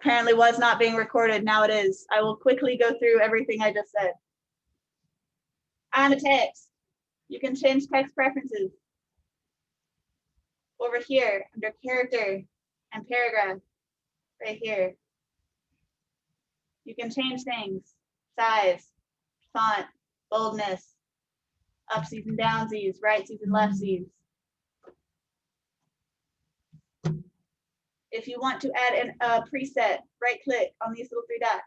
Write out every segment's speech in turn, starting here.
Apparently was not being recorded. Now it is. I will quickly go through everything I just said. I'm a text. You can change text preferences. Over here, under character and paragraph, right here. You can change things, size, font, boldness, upsies and downsies, rightsies and leftsies. If you want to add a preset, right click on these little three dots.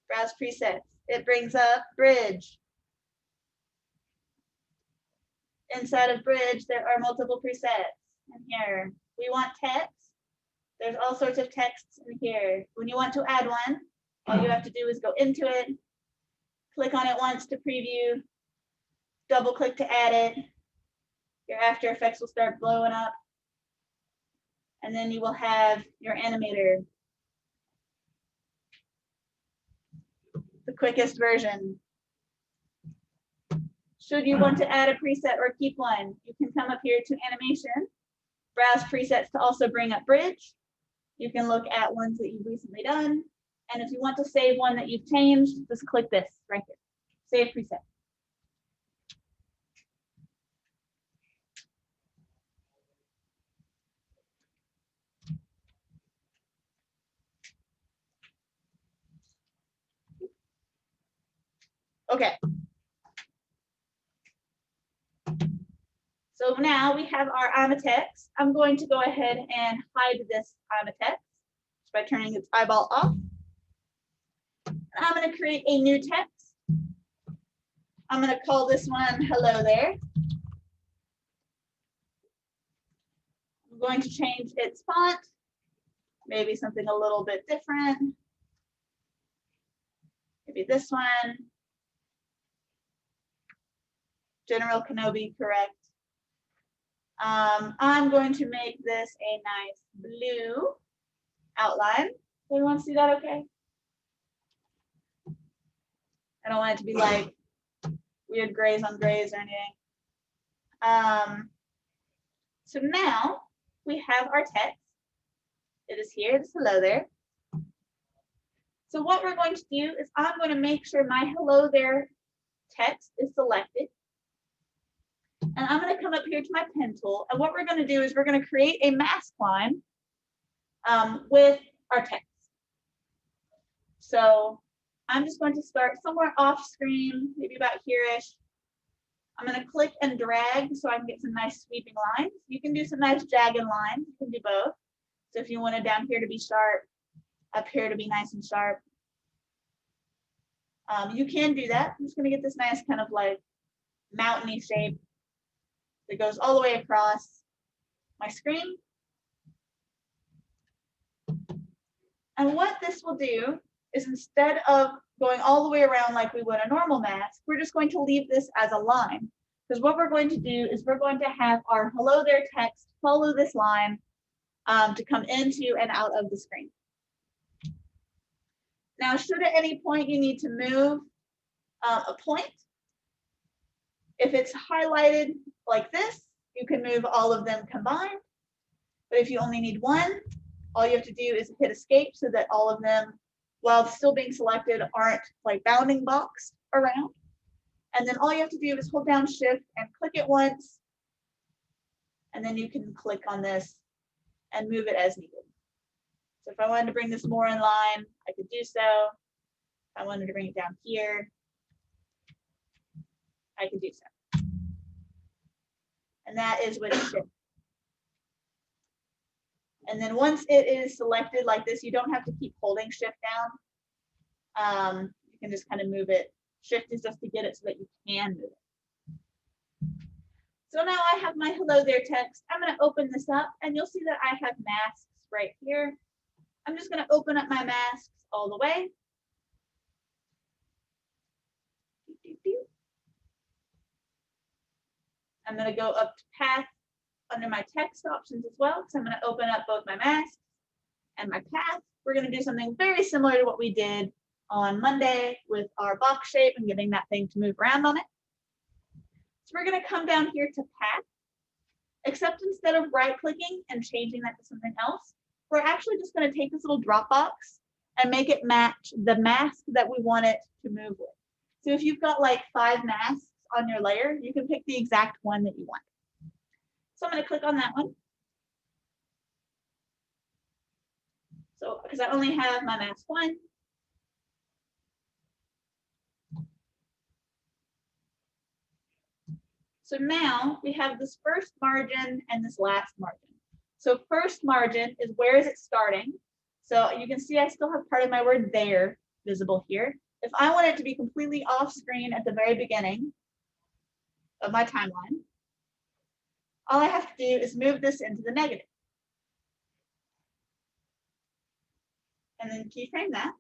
Browse presets. It brings up Bridge. Inside of Bridge, there are multiple presets. And here, we want text. There's all sorts of texts in here. When you want to add one, all you have to do is go into it, click on it once to preview, double click to add it. Your After Effects will start blowing up. And then you will have your animator. The quickest version. Should you want to add a preset or keep one, you can come up here to animation, browse presets to also bring up Bridge. You can look at ones that you've recently done. And if you want to save one that you've changed, just click this right here, save preset. Okay. So now we have our I'm a text. I'm going to go ahead and hide this I'm a text by turning its eyeball off. And I'm going to create a new text. I'm going to call this one Hello There. I'm going to change its font, maybe something a little bit different. Maybe this one. General Kenobi, correct. I'm going to make this a nice blue outline. Everyone see that okay? I don't want it to be like weird grays on grays or anything. So now we have our text. It is here, it's hello there. So what we're going to do is I'm going to make sure my hello there text is selected. And I'm going to come up here to my pen tool. And what we're going to do is we're going to create a mask line with our text. So I'm just going to start somewhere off screen, maybe about here-ish. I'm going to click and drag so I can get some nice sweeping lines. You can do some nice jagged lines. You can do both. So if you want it down here to be sharp, up here to be nice and sharp, you can do that. I'm just going to get this nice kind of like mountainy shape that goes all the way across my screen. And what this will do is instead of going all the way around like we would a normal mask, we're just going to leave this as a line. Because what we're going to do is we're going to have our hello there text follow this line to come into and out of the screen. Now, should at any point you need to move a point, if it's highlighted like this, you can move all of them combined. But if you only need one, all you have to do is hit escape so that all of them, while still being selected, aren't like bounding boxed around. And then all you have to do is hold down Shift and click it once. And then you can click on this and move it as needed. So if I wanted to bring this more in line, I could do so. If I wanted to bring it down here, I could do so. And that is with Shift. And then once it is selected like this, you don't have to keep holding Shift down. You can just kind of move it. Shift is just to get it so that you can move it. So now I have my hello there text. I'm going to open this up and you'll see that I have masks right here. I'm just going to open up my masks all the way. I'm going to go up to path under my text options as well. So I'm going to open up both my masks and my path. We're going to do something very similar to what we did on Monday with our box shape and getting that thing to move around on it. So we're going to come down here to path, except instead of right clicking and changing that to something else, we're actually just going to take this little drop box and make it match the mask that we want it to move with. So if you've got like 5 masks on your layer, you can pick the exact one that you want. So I'm going to click on that one. So because I only have my mask 1. So now we have this first margin and this last margin. So first margin is where is it starting? So you can see I still have part of my word there visible here. If I want it to be completely off screen at the very beginning of my timeline, all I have to do is move this into the negative. And then keyframe that.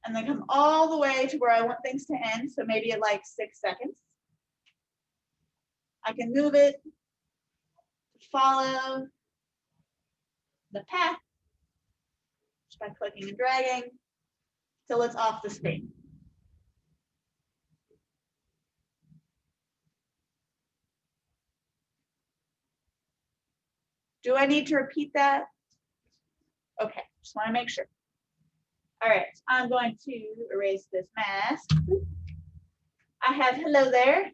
And then come all the way to where I want things to end. So maybe at like 6 seconds. I can move it to follow the path just by clicking and dragging till it's off the screen. Do I need to repeat that? Okay, just want to make sure. All right, I'm going to erase this mask. I have hello there.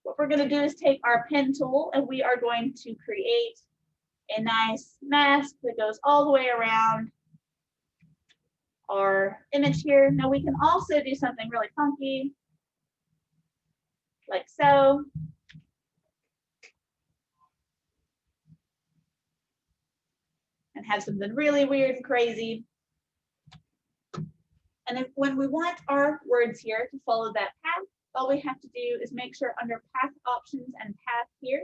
What we're going to do is take our pen tool and we are going to create a nice mask that goes all the way around our image here. Now we can also do something really funky, like so. And have something really weird and crazy. And if, when we want our words here to follow that path, all we have to do is make sure under path options and path here,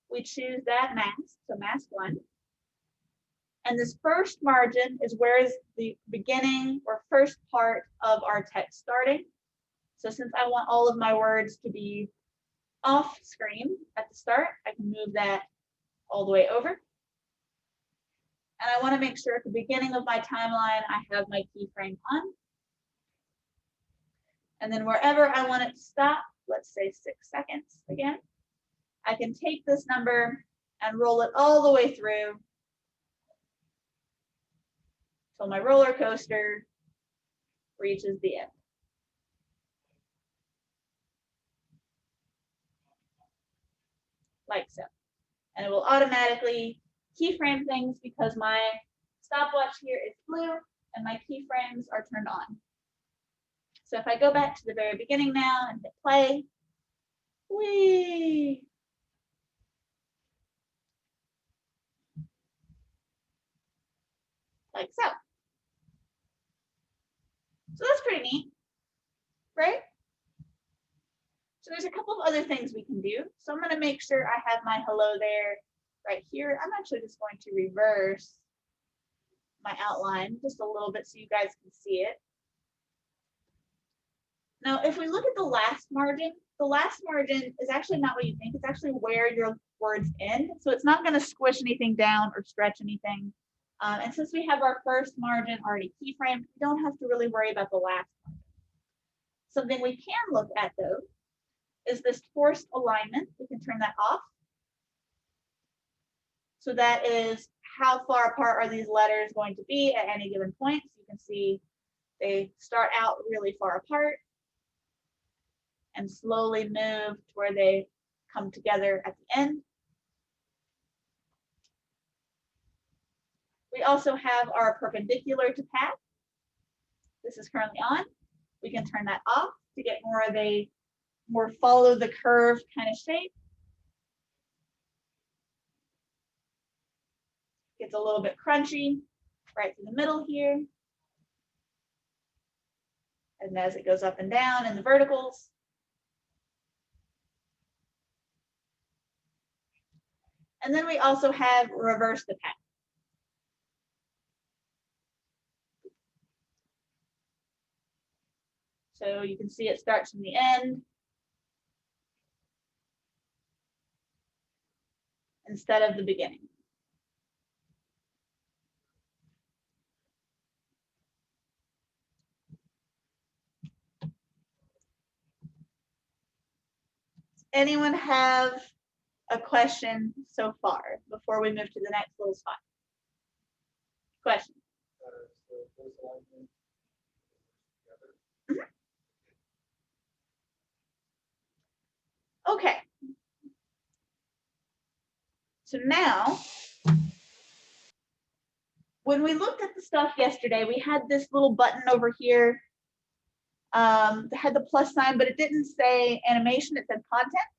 we choose that mask, so mask 1. And this first margin is where is the beginning or first part of our text starting. So since I want all of my words to be off screen at the start, I can move that all the way over. And I want to make sure at the beginning of my timeline, I have my keyframe on. And then wherever I want it to stop, let's say 6 seconds again, I can take this number and roll it all the way through till my roller coaster reaches the end. Like so. And it will automatically keyframe things because my stopwatch here is blue and my keyframes are turned on. So if I go back to the very beginning now and hit play, whee! Like so. So that's pretty neat, right? So there's a couple of other things we can do. So I'm going to make sure I have my hello there right here. I'm actually just going to reverse my outline just a little bit so you guys can see it. Now, if we look at the last margin is actually not what you think. It's actually where your words end. So it's not going to squish anything down or stretch anything. And since we have our first margin already keyframed, we don't have to really worry about the last margin. Something we can look at, though, is this forced alignment. We can turn that off. So that is how far apart are these letters going to be at any given point. So you can see they start out really far apart and slowly move to where they come together at the end. We also have our perpendicular to path. This is currently on. We can turn that off to get more of a more follow the curve kind of shape. Gets a little bit crunchy right through the middle here. And as it goes up and down in the verticals. And then we also have reverse the path. So you can see it starts from the end instead of the beginning. Anyone have a question so far before we move to the next little spot? Question. Mhm. Okay. So now, when we looked at the stuff yesterday, we had this little button over here that had the plus sign, but it didn't say animation, it said content.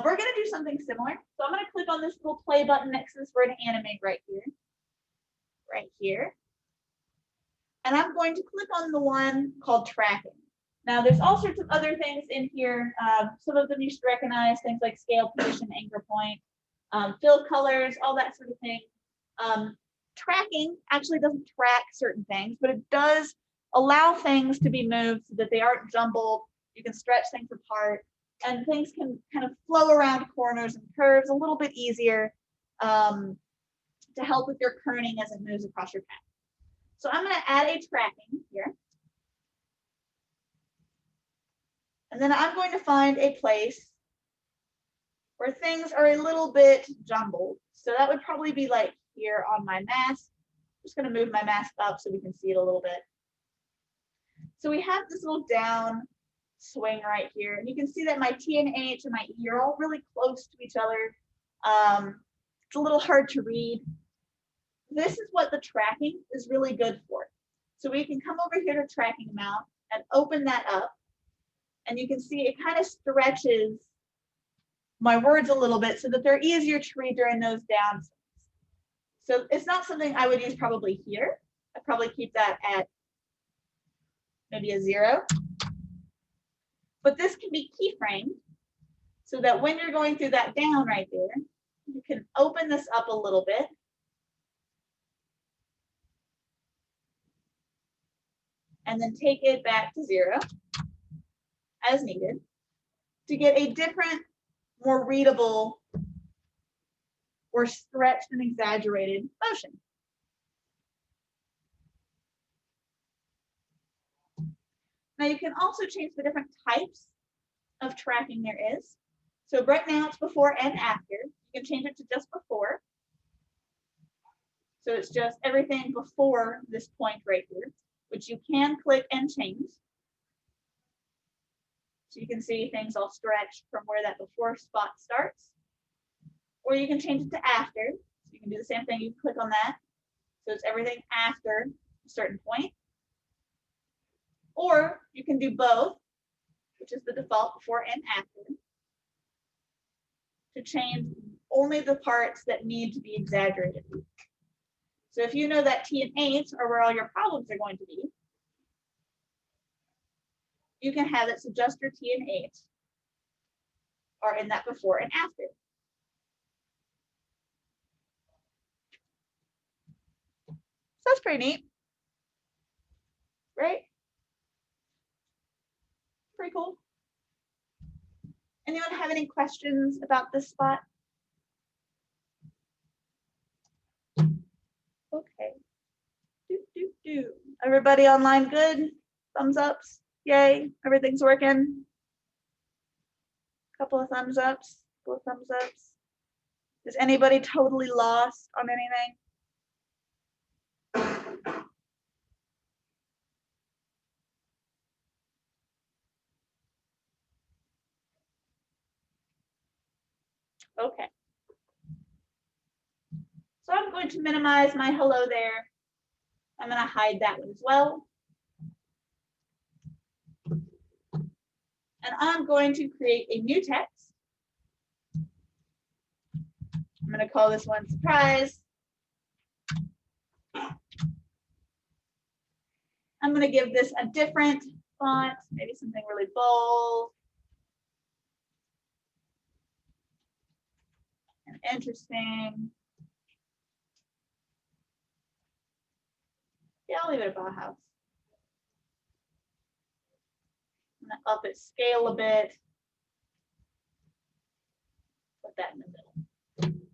We're going to do something similar. So I'm going to click on this little play button next to this word animate right here. Right here. And I'm going to click on the one called tracking. Now there's all sorts of other things in here. Some of them you should recognize, things like scale, position, anchor point, fill colors, all that sort of thing. Tracking actually doesn't track certain things, but it does allow things to be moved so that they aren't jumbled. You can stretch things apart and things can kind of flow around corners and curves a little bit easier to help with your kerning as it moves across your path. So I'm going to add a tracking here. And then I'm going to find a place where things are a little bit jumbled. So that would probably be like here on my mask. I'm just going to move my mask up so we can see it a little bit. So we have this little down swing right here. And you can see that my T and H and my E are all really close to each other. It's a little hard to read. This is what the tracking is really good for. So we can come over here to tracking amount and open that up. And you can see it kind of stretches my words a little bit so that they're easier to read during those down swings. So it's not something I would use probably here. I'd probably keep that at maybe a 0. But this can be keyframed so that when you're going through that down right there, you can open this up a little bit. And then take it back to 0 as needed to get a different, more readable or stretched and exaggerated motion. Now you can also change the different types of tracking there is. So right now it's before and after. You can change it to just before. So it's just everything before this point right here, which you can click and change. So you can see things all stretched from where that before spot starts. Or you can change it to after. So you can do the same thing. You click on that. So it's everything after a certain point. Or you can do both, which is the default before and after, to change only the parts that need to be exaggerated. So if you know that T and H are where all your problems are going to be, you can have it so just your T and H are in that before and after. So that's pretty neat, right? Pretty cool. Anyone have any questions about this spot? Okay. Everybody online good? Thumbs ups? Yay, everything's working. Couple of thumbs ups, couple of thumbs ups. Is anybody totally lost on anything? Okay. So I'm going to minimize my hello there. I'm going to hide that one as well. And I'm going to create a new text. I'm going to call this one surprise. I'm going to give this a different font, maybe something really bold and interesting. Yeah, I'll leave it at Bauhaus. I'm going to up its scale a bit. Put that in the middle.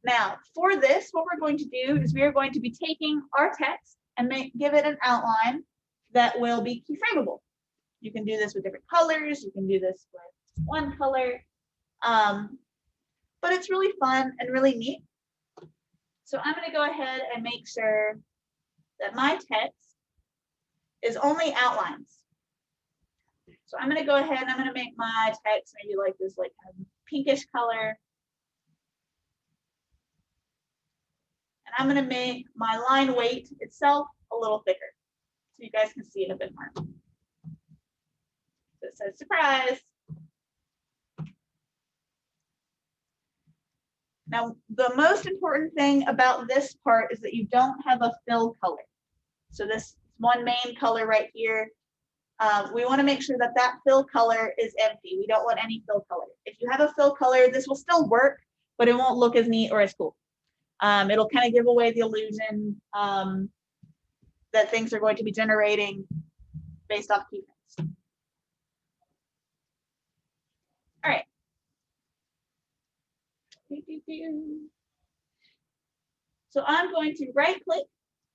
Now, for this, what we're going to do is we are going to be taking our text and give it an outline that will be keyframeable. You can do this with different colors. You can do this with one color. But but it's really fun and really neat. So I'm going to go ahead and make sure that my text is only outlines. So I'm going to go ahead and I'm going to make my text maybe like this, like kind of pinkish color. And I'm going to make my line weight itself a little thicker so you guys can see it a bit more. So it says surprise. Now, the most important thing about this part is that you don't have a fill color. So this one main color right here, we want to make sure that that fill color is empty. We don't want any fill color. If you have a fill color, this will still work, but it won't look as neat or as cool. It'll kind of give away the illusion that things are going to be generating based off keyframes. All right. So I'm going to right click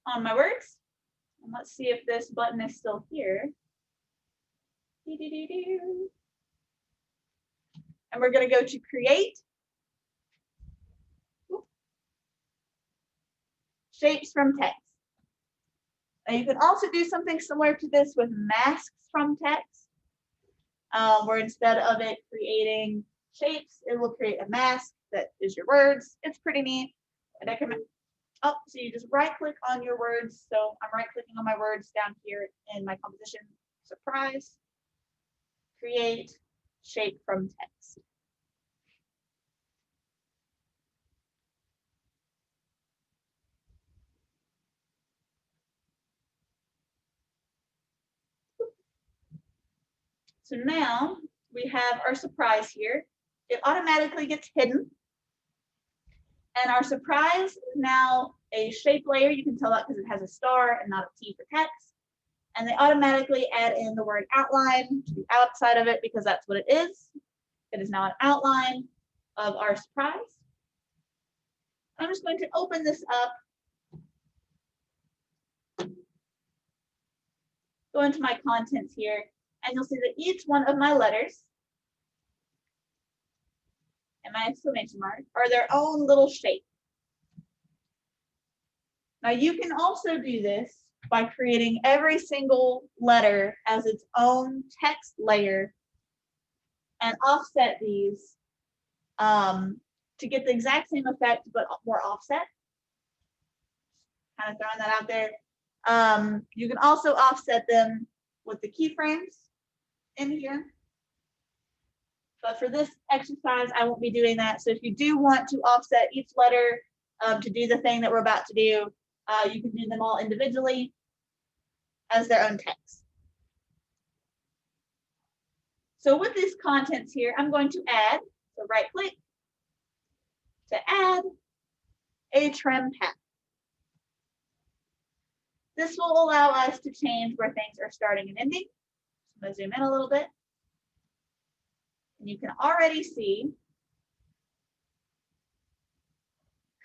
on my words. And let's see if this button is still here. And we're going to go to create. Shapes from text. Now you can also do something similar to this with masks from text, where instead of it creating shapes, it will create a mask that is your words. It's pretty neat. And I can, so you just right click on your words. So I'm right clicking on my words down here in my composition, surprise, create shape from text. So now we have our surprise here. It automatically gets hidden. And our surprise is now a shape layer. You can tell that because it has a star and not a T for text. And they automatically add in the word outline to the outside of it because that's what it is. It is now an outline of our surprise. I'm just going to open this up. Go into my contents here, and you'll see that each one of my letters and my exclamation mark are their own little shape. Now you can also do this by creating every single letter as its own text layer and offset these to get the exact same effect, but more offset. Kind of throwing that out there. You can also offset them with the keyframes in here. But for this exercise, I won't be doing that. So if you do want to offset each letter to do the thing that we're about to do, you can do them all individually as their own text. So with these contents here, I'm going to add, so right click to add a trim path. This will allow us to change where things are starting and ending. I'm going to zoom in a little bit. And you can already see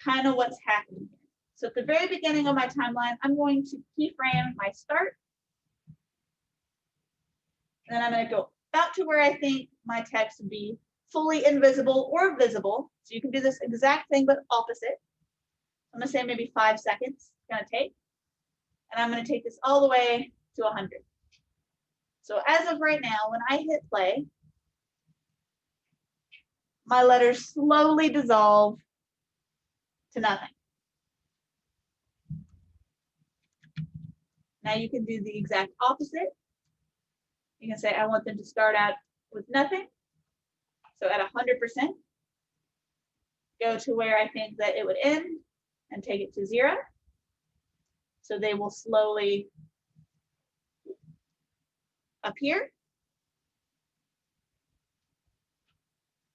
kind of what's happening here. So at the very beginning of my timeline, I'm going to keyframe my start. And then I'm going to go about to where I think my text would be fully invisible or visible. So you can do this exact thing, but opposite. I'm going to say maybe 5 seconds it's going to take. And I'm going to take this all the way to 100. So as of right now, when I hit play, my letters slowly dissolve to nothing. Now you can do the exact opposite. You can say, I want them to start out with nothing. So at 100%, go to where I think that it would end and take it to 0. So they will slowly appear.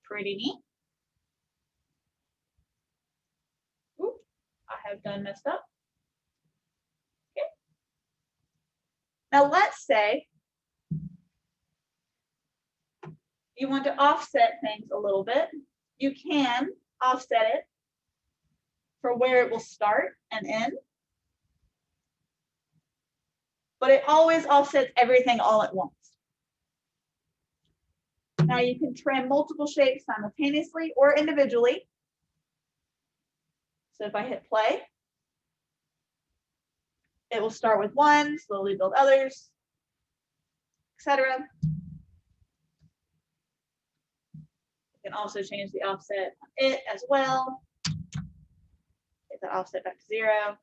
Pretty neat. Ooh, I have done messed up. Okay. Now let's say you want to offset things a little bit. You can offset it for where it will start and end. But it always offsets everything all at once. Now you can trim multiple shapes simultaneously or individually. So if I hit play, it will start with one, slowly build others, etc. You can also change the offset on it as well. Get that offset back to 0.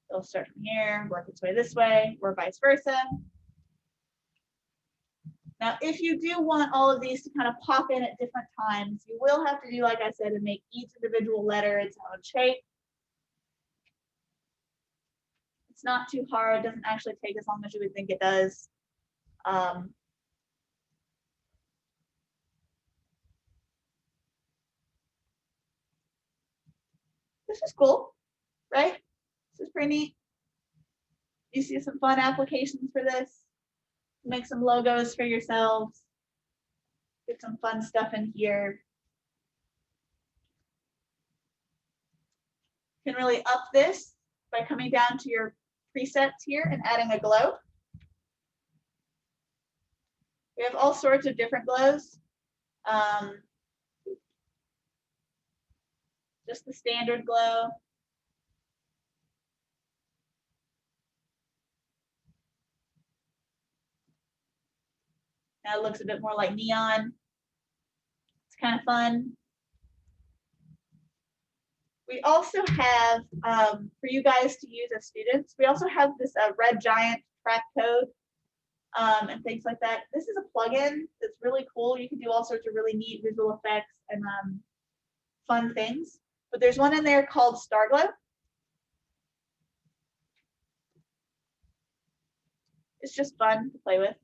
It'll start from here, work its way this way, or vice versa. Now, if you do want all of these to kind of pop in at different times, you will have to do, like I said, and make each individual letter its own shape. It's not too hard. It doesn't actually take as long as you would think it does. This is cool, right? This is pretty neat. You see some fun applications for this. Make some logos for yourselves. Get some fun stuff in here. You can really up this by coming down to your presets here and adding a glow. We have all sorts of different glows. Just the standard glow. Now it looks a bit more like neon. It's kind of fun. We also have, for you guys to use as students, we also have this red giant track code and things like that. This is a plugin that's really cool. You can do all sorts of really neat visual effects and fun things. But there's one in there called Starglow. It's just fun to play with.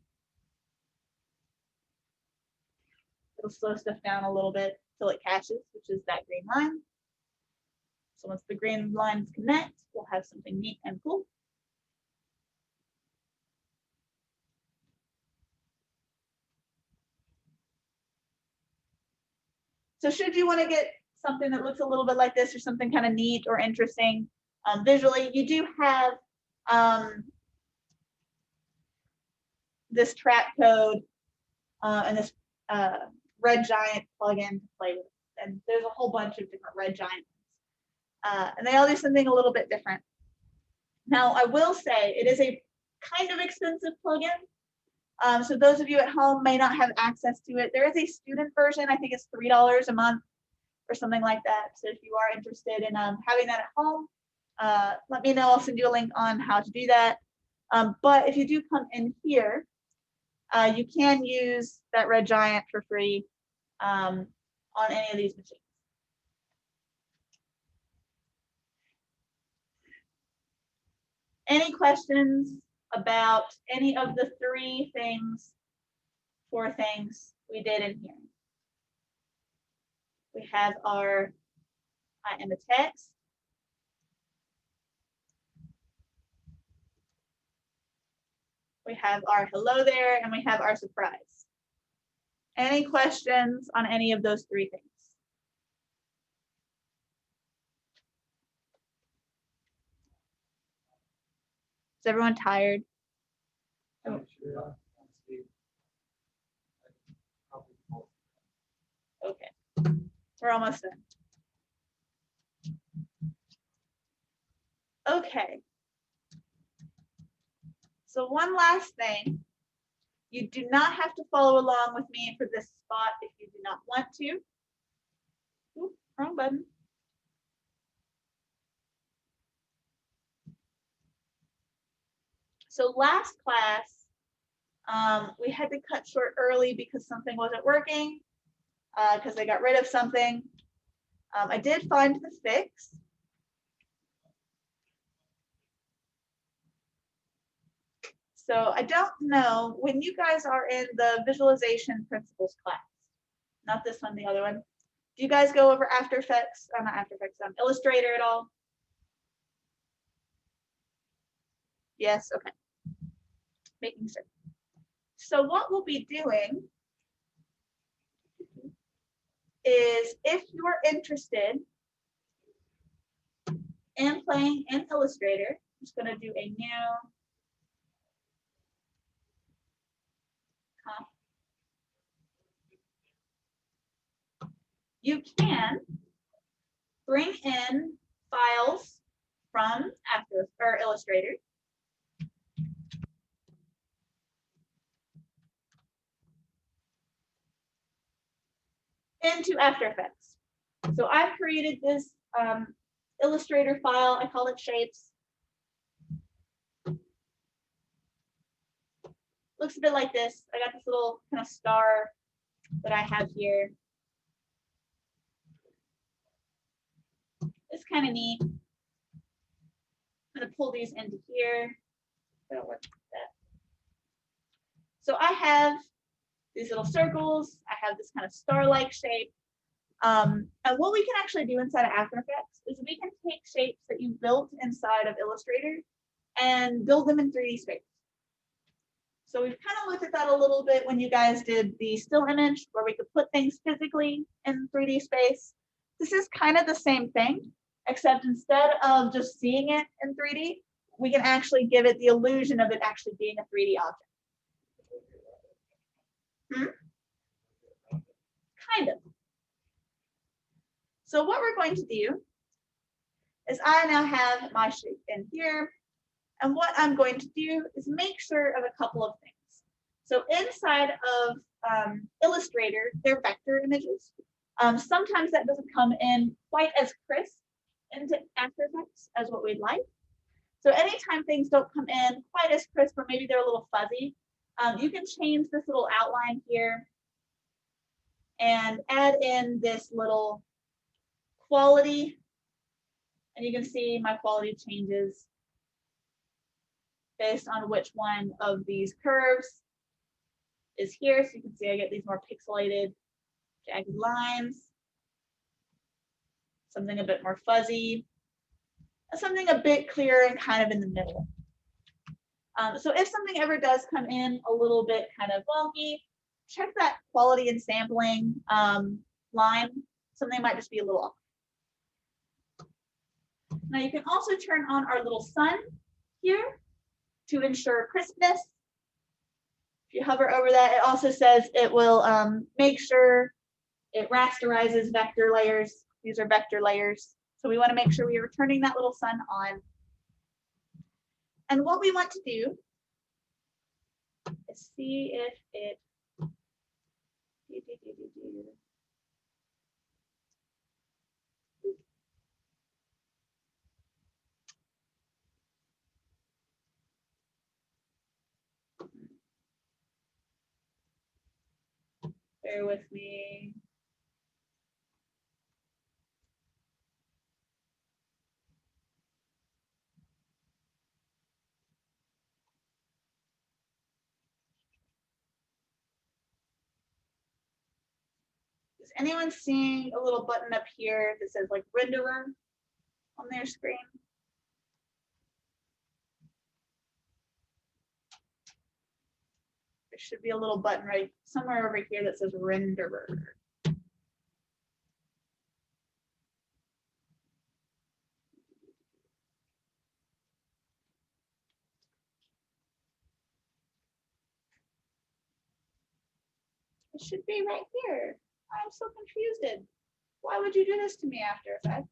It'll slow stuff down a little bit till it caches, which is that green line. So once the green lines connect, we'll have something neat and cool. So should you want to get something that looks a little bit like this or something kind of neat or interesting visually, you do have this track code and this red giant plugin to play with. And there's a whole bunch of different red giants. And they all do something a little bit different. Now, I will say it is a kind of expensive plugin. So those of you at home may not have access to it. There is a student version. I think it's $3 a month or something like that. So if you are interested in having that at home, let me know. I'll send you a link on how to do that. But if you do come in here, you can use that red giant for free on any of these machines. Any questions about any of the four things we did in here? We have our I am a text. We have our hello there, and we have our surprise. Any questions on any of those three things? Is everyone tired? Okay, we're almost done. Okay. So one last thing. You do not have to follow along with me for this spot if you do not want to. Ooh, wrong button. So last class, we had to cut short early because something wasn't working, because they got rid of something. I did find the fix. So I don't know, when you guys are in the visualization principles class, not this one, the other one, do you guys go over After Effects, not After Effects, Illustrator at all? Yes, okay. Making sure. So what we'll be doing is, if you're interested in playing in Illustrator, I'm just going to do a new you can bring in files from Illustrator into After Effects. So I've created this Illustrator file. I call it shapes. Looks a bit like this. I got this little kind of star that I have here. It's kind of neat. I'm going to pull these into here. So I have these little circles. I have this kind of star-like shape. And what we can actually do inside of After Effects is we can take shapes that you built inside of Illustrator and build them in 3D space. So we've kind of looked at that a little bit when you guys did the still image where we could put things physically in 3D space. This is kind of the same thing, except instead of just seeing it in 3D, we can actually give it the illusion of it actually being a 3D object. Kind of. So what we're going to do is I now have my shape in here. And what I'm going to do is make sure of a couple of things. So inside of Illustrator, they're vector images. Sometimes that doesn't come in quite as crisp into After Effects as what we'd like. So anytime things don't come in quite as crisp or maybe they're a little fuzzy, you can change this little outline here and add in this little quality. And you can see my quality changes based on which one of these curves is here. So you can see I get these more pixelated, jagged lines, something a bit more fuzzy, and something a bit clearer and kind of in the middle. So if something ever does come in a little bit kind of wonky, check that quality and sampling line. Something might just be a little off. Now you can also turn on our little sun here to ensure crispness. If you hover over that, it also says it will make sure it rasterizes vector layers. These are vector layers. So we want to make sure we are turning that little sun on. And what we want to do is see if it bear with me. Is anyone seeing a little button up here that says like renderer on their screen? There should be a little button right somewhere over here that says renderer. It should be right here. I'm so confused. Why would you do this to me, After Effects?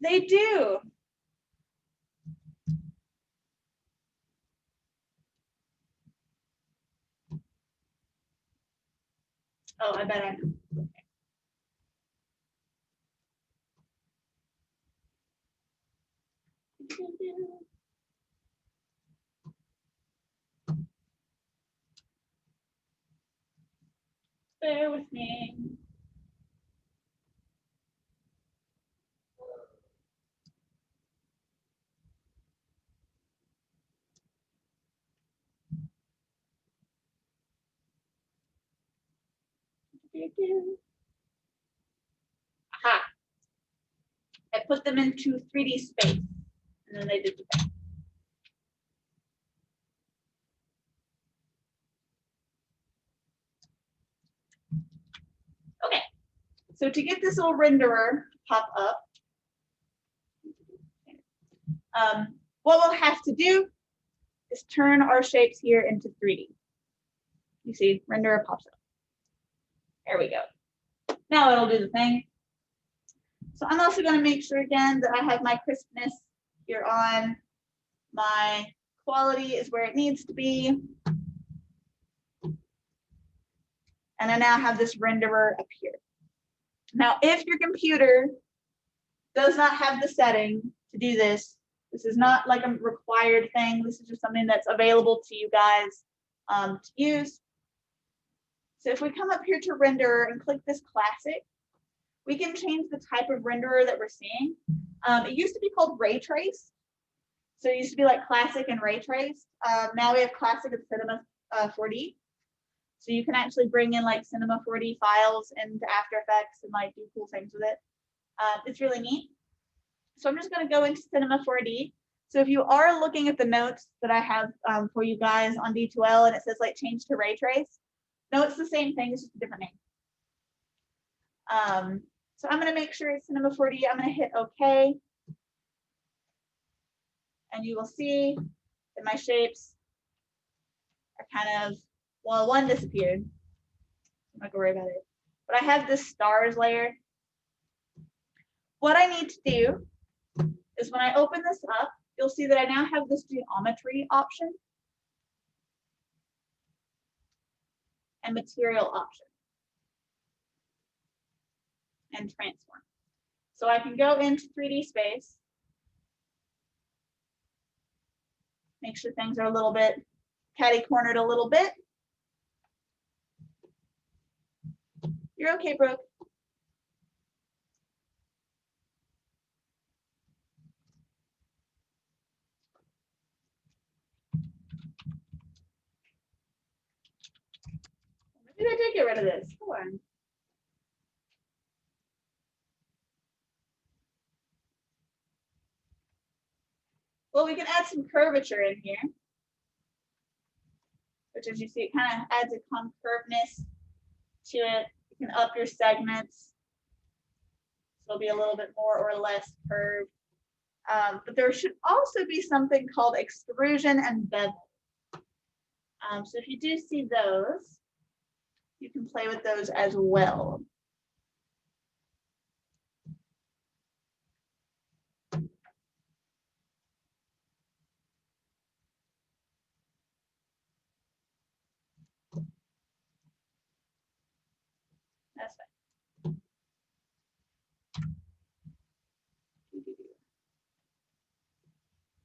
They do. Oh, I bet I know. Okay. Bear with me. Aha. I put them into 3D space, and then they did the thing. Okay, so to get this little renderer to pop up, what we'll have to do is turn our shapes here into 3D. You see, renderer pops up. There we go. Now it'll do the thing. So I'm also going to make sure again that I have my crispness here on. My quality is where it needs to be. And I now have this renderer up here. Now, if your computer does not have the setting to do this, this is not like a required thing. This is just something that's available to you guys to use. So if we come up here to render and click this classic, we can change the type of renderer that we're seeing. It used to be called ray trace. So it used to be like classic and ray trace. Now we have classic and Cinema 4D. So you can actually bring in like Cinema 4D files into After Effects and like do cool things with it. It's really neat. So I'm just going to go into Cinema 4D. So if you are looking at the notes that I have for you guys on D2L and it says like change to ray trace, no, it's the same thing, it's just a different name. So I'm going to make sure it's Cinema 4D. I'm going to hit OK. And you will see that my shapes are kind of, well, one disappeared. I'm not going to worry about it. But I have this stars layer. What I need to do is when I open this up, you'll see that I now have this geometry option and material option and transform. So I can go into 3D space, make sure things are a little bit catty-cornered a little bit. You're okay, Brooke. Maybe I did get rid of this. Hold on. Well, we can add some curvature in here, which as you see, it kind of adds a concurveness to it. You can up your segments. So it'll be a little bit more or less curved. But there should also be something called extrusion and bevel. So if you do see those, you can play with those as well. That's fine.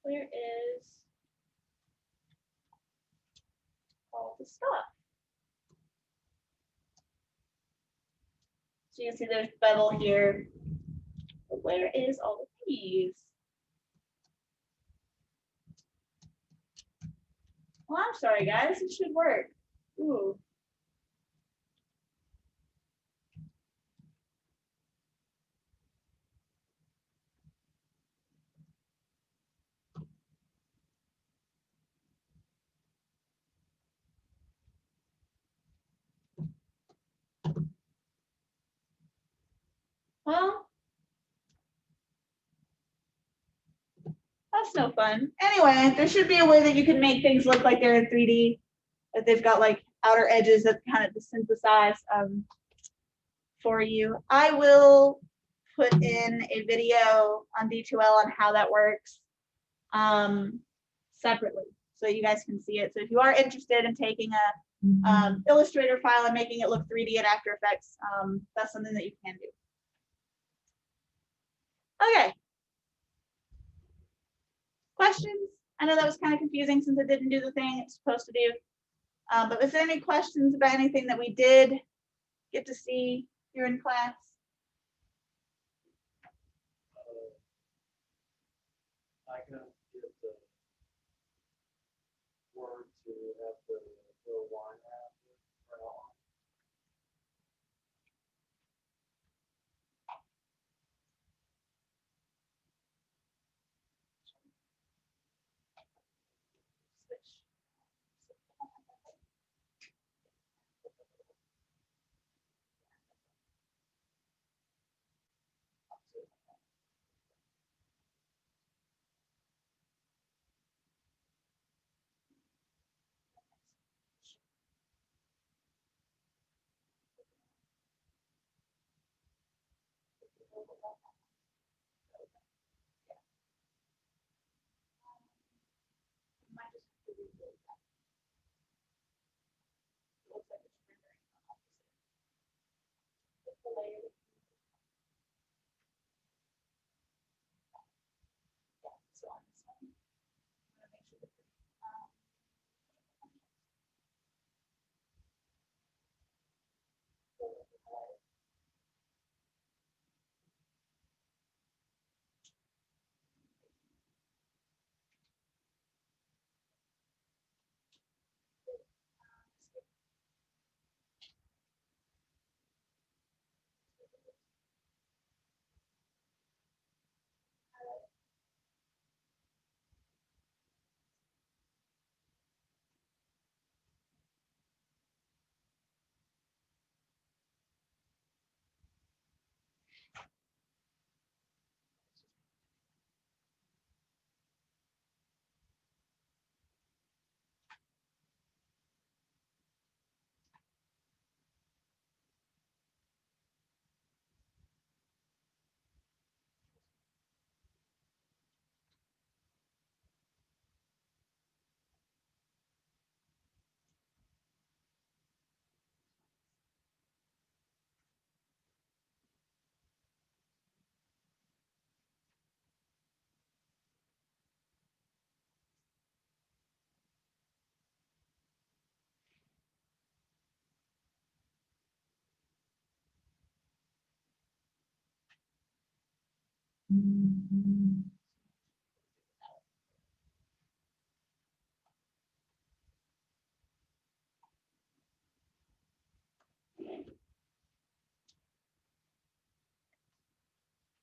Where is all the stuff? So you can see there's bevel here. But where is all the keys? Well, I'm sorry, guys. It should work. Ooh. Well, that's no fun. Anyway, there should be a way that you can make things look like they're in 3D, that they've got like outer edges that kind of synthesize for you. I will put in a video on D2L on how that works separately so that you guys can see it. So if you are interested in taking a Illustrator file and making it look 3D in After Effects, that's something that you can do. Okay. Questions? I know that was kind of confusing since it didn't do the thing it's supposed to do. But was there any questions about anything that we did get to see here in class? I can get the word to have the little line after right on.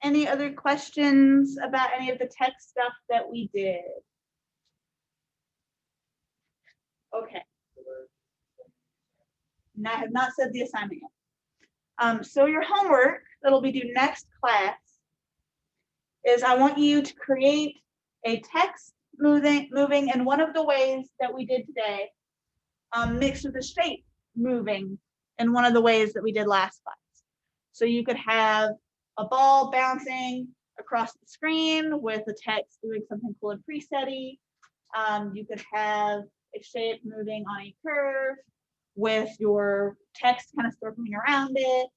Any other questions about any of the tech stuff that we did? Okay. And I have not said the assignment yet. So your homework that'll be due next class is I want you to create a text moving in one of the ways that we did today, mixed with a shape moving in one of the ways that we did last class. So you could have a ball bouncing across the screen with the text doing something cool and preset-y. You could have a shape moving on a curve with your text kind of circling around it.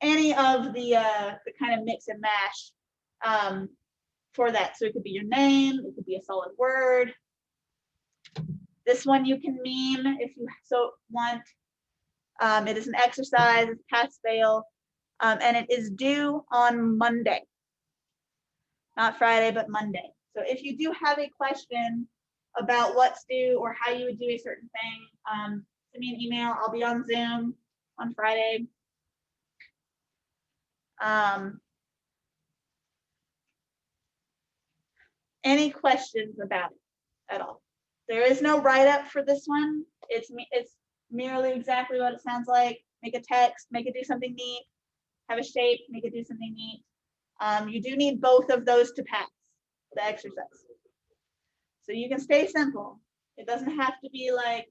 Any of the kind of mix and mash for that. So it could be your name, it could be a solid word. This one you can meme if you so want. It is an exercise, it's pass-fail, and it is due on Monday. Not Friday, but Monday. So if you do have a question about what's due or how you would do a certain thing, send me an email. I'll be on Zoom on Friday. Any questions about it at all? There is no write-up for this one. It's merely exactly what it sounds like. Make a text, make it do something neat, have a shape, make it do something neat. You do need both of those to pass the exercise. So you can stay simple. It doesn't have to be like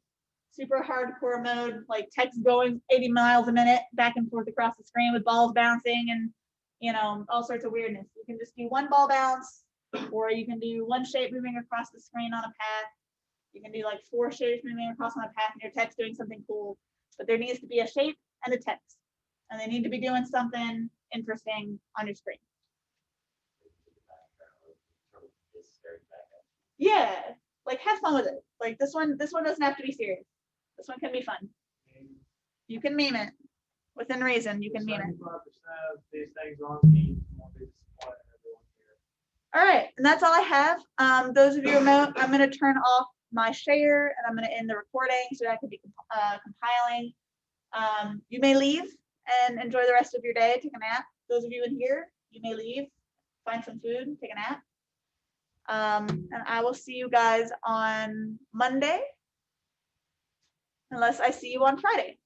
super hardcore mode, like text going 80 miles a minute back and forth across the screen with balls bouncing and, you know, all sorts of weirdness. You can just do one ball bounce, or you can do one shape moving across the screen on a path. You can do like 4 shapes moving across on a path and your text doing something cool. But there needs to be a shape and a text. And they need to be doing something interesting on your screen. Yeah, like have fun with it. Like this one doesn't have to be serious. This one can be fun. You can meme it within reason. You can meme it. These things on me. All right, and that's all I have. Those of you remote, I'm going to turn off my share and I'm going to end the recording so that I can be compiling. You may leave and enjoy the rest of your day. Take a nap. Those of you in here, you may leave, find some food, take a nap. And I will see you guys on Monday, unless I see you on Friday.